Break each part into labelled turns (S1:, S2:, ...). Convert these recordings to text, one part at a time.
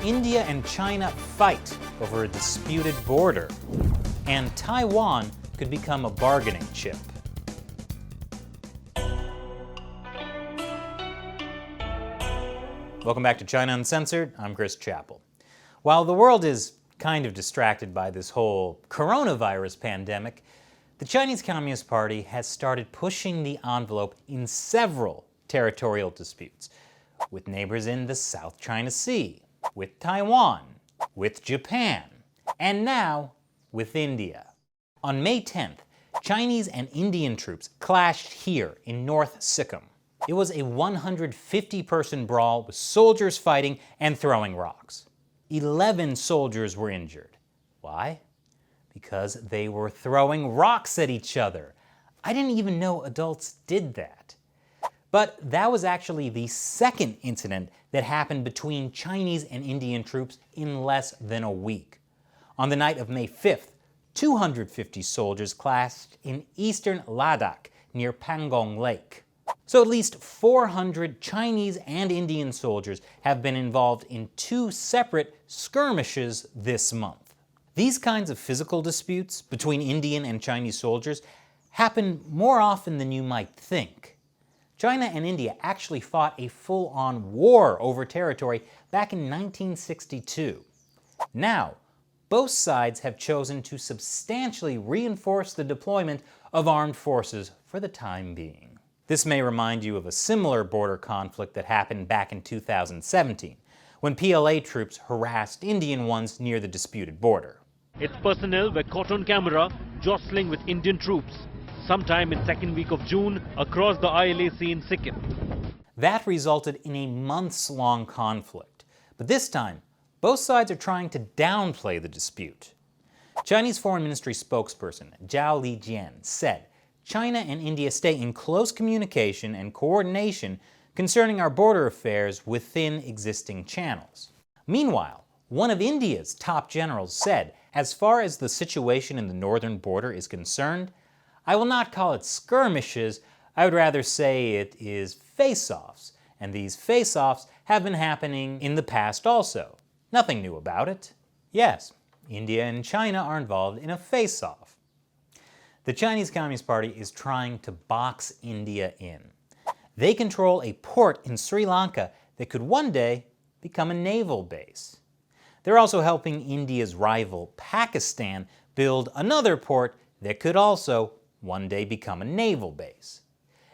S1: India and China fight over a disputed border, and Taiwan could become a bargaining chip. Welcome back to China Uncensored. I'm Chris Chappell. While the world is kind of distracted by this whole coronavirus pandemic, the Chinese Communist Party has started pushing the envelope in several territorial disputes with neighbors in the South China Sea, with Taiwan, with Japan, and now with India. On May 10th, Chinese and Indian troops clashed here in North Sikkim. It was a 150-person brawl with soldiers fighting and throwing rocks. 11 soldiers were injured. Why? Because they were throwing rocks at each other. I didn't even know adults did that. But that was actually the second incident that happened between Chinese and Indian troops in less than a week. On the night of May 5th, 250 soldiers clashed in eastern Ladakh near Pangong Lake. So at least 400 Chinese and Indian soldiers have been involved in two separate skirmishes this month. These kinds of physical disputes between Indian and Chinese soldiers happen more often than you might think. China and India actually fought a full-on war over territory back in 1962. Now, both sides have chosen to substantially reinforce the deployment of armed forces for the time being. This may remind you of a similar border conflict that happened back in 2017, when PLA troops harassed Indian ones near the disputed border.
S2: Its personnel were caught on camera jostling with Indian troops, sometime in second week of June across the ILAC in Sikkim.
S1: That resulted in a months-long conflict, but this time, both sides are trying to downplay the dispute. Chinese Foreign Ministry spokesperson Zhao Lijian said, China and India stay in close communication and coordination concerning our border affairs within existing channels. Meanwhile, one of India's top generals said, as far as the situation in the northern border is concerned, I will not call it skirmishes, I would rather say it is face-offs, and these face-offs have been happening in the past also. Nothing new about it. Yes, India and China are involved in a face-off. The Chinese Communist Party is trying to box India in. They control a port in Sri Lanka that could one day become a naval base. They're also helping India's rival, Pakistan, build another port that could also one day become a naval base.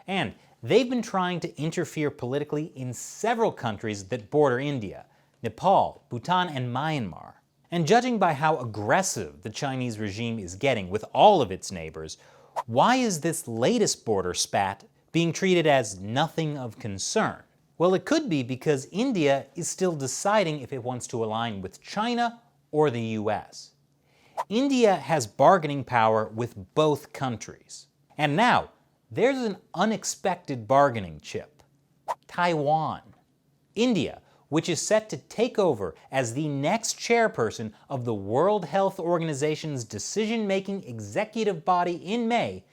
S1: And they've been trying to interfere politically in several countries that border India: Nepal, Bhutan, and Myanmar. And judging by how aggressive the Chinese regime is getting with all of its neighbors, why is this latest border spat being treated as nothing of concern? Well, it could be because India is still deciding if it wants to align with China or the US. India has bargaining power with both countries. And now, there's an unexpected bargaining chip: Taiwan. India, which is set to take over as the next chairperson of the World Health Organization's decision-making executive body in May,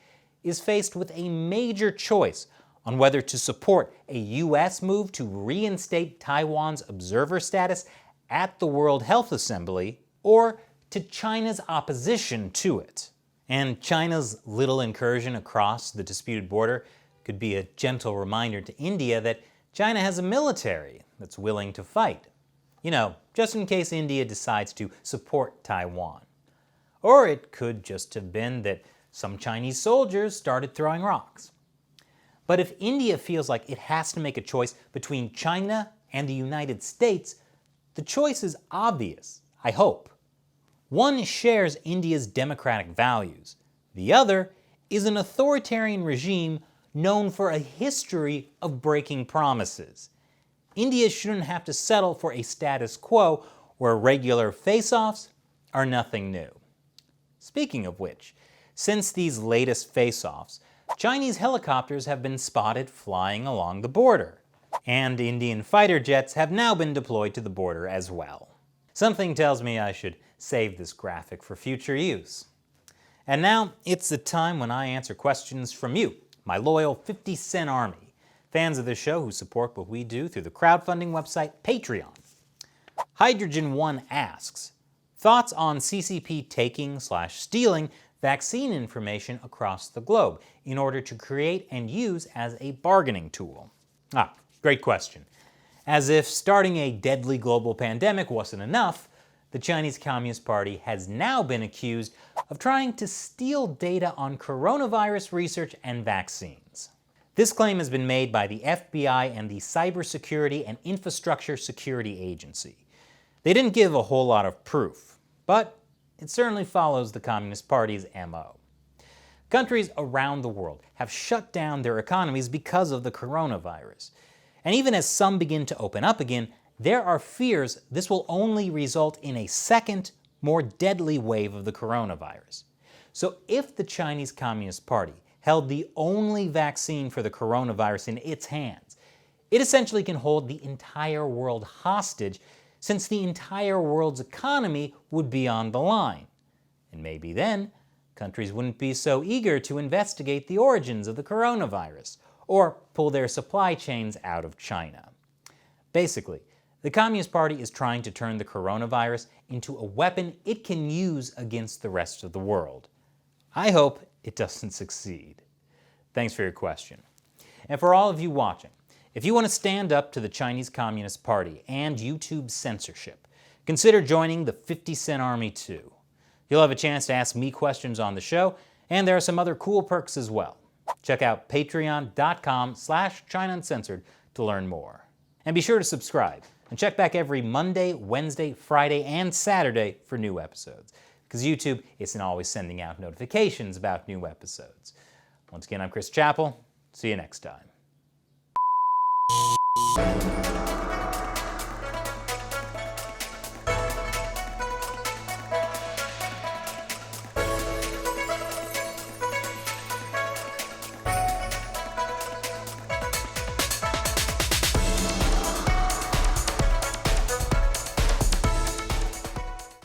S1: is faced with a major choice on whether to support a US move to reinstate Taiwan's observer status at the World Health Assembly, or to China's opposition to it. And China's little incursion across the disputed border could be a gentle reminder to India that China has a military that's willing to fight. You know, just in case India decides to support Taiwan. Or it could just have been that some Chinese soldiers started throwing rocks. But if India feels like it has to make a choice between China and the United States, the choice is obvious, I hope. One shares India's democratic values. The other is an authoritarian regime known for a history of breaking promises. India shouldn't have to settle for a status quo where regular face-offs are nothing new. Speaking of which, since these latest face-offs, Chinese helicopters have been spotted flying along the border, and Indian fighter jets have now been deployed to the border as well. Something tells me I should save this graphic for future use. And now it's the time when I answer questions from you, my loyal 50-cent army, fans of the show who support what we do through the crowdfunding website Patreon. Hydrogen 1 asks, thoughts on CCP taking/stealing vaccine information across the globe in order to create and use as a bargaining tool? Great question. As if starting a deadly global pandemic wasn't enough, the Chinese Communist Party has now been accused of trying to steal data on coronavirus research and vaccines. This claim has been made by the FBI and the Cybersecurity and Infrastructure Security Agency. They didn't give a whole lot of proof, but it certainly follows the Communist Party's MO. Countries around the world have shut down their economies because of the coronavirus. And even as some begin to open up again, there are fears this will only result in a second, more deadly wave of the coronavirus. So if the Chinese Communist Party held the only vaccine for the coronavirus in its hands, it essentially can hold the entire world hostage, since the entire world's economy would be on the line. And maybe then, countries wouldn't be so eager to investigate the origins of the coronavirus, or pull their supply chains out of China. Basically, the Communist Party is trying to turn the coronavirus into a weapon it can use against the rest of the world. I hope it doesn't succeed. Thanks for your question. And for all of you watching, if you want to stand up to the Chinese Communist Party and YouTube's censorship, consider joining the 50 Cent Army too. You'll have a chance to ask me questions on the show, and there are some other cool perks as well. Check out patreon.com/China Uncensored to learn more. And be sure to subscribe, and check back every Monday, Wednesday, Friday, and Saturday for new episodes, because YouTube isn't always sending out notifications about new episodes. Once again, I'm Chris Chappell. See you next time.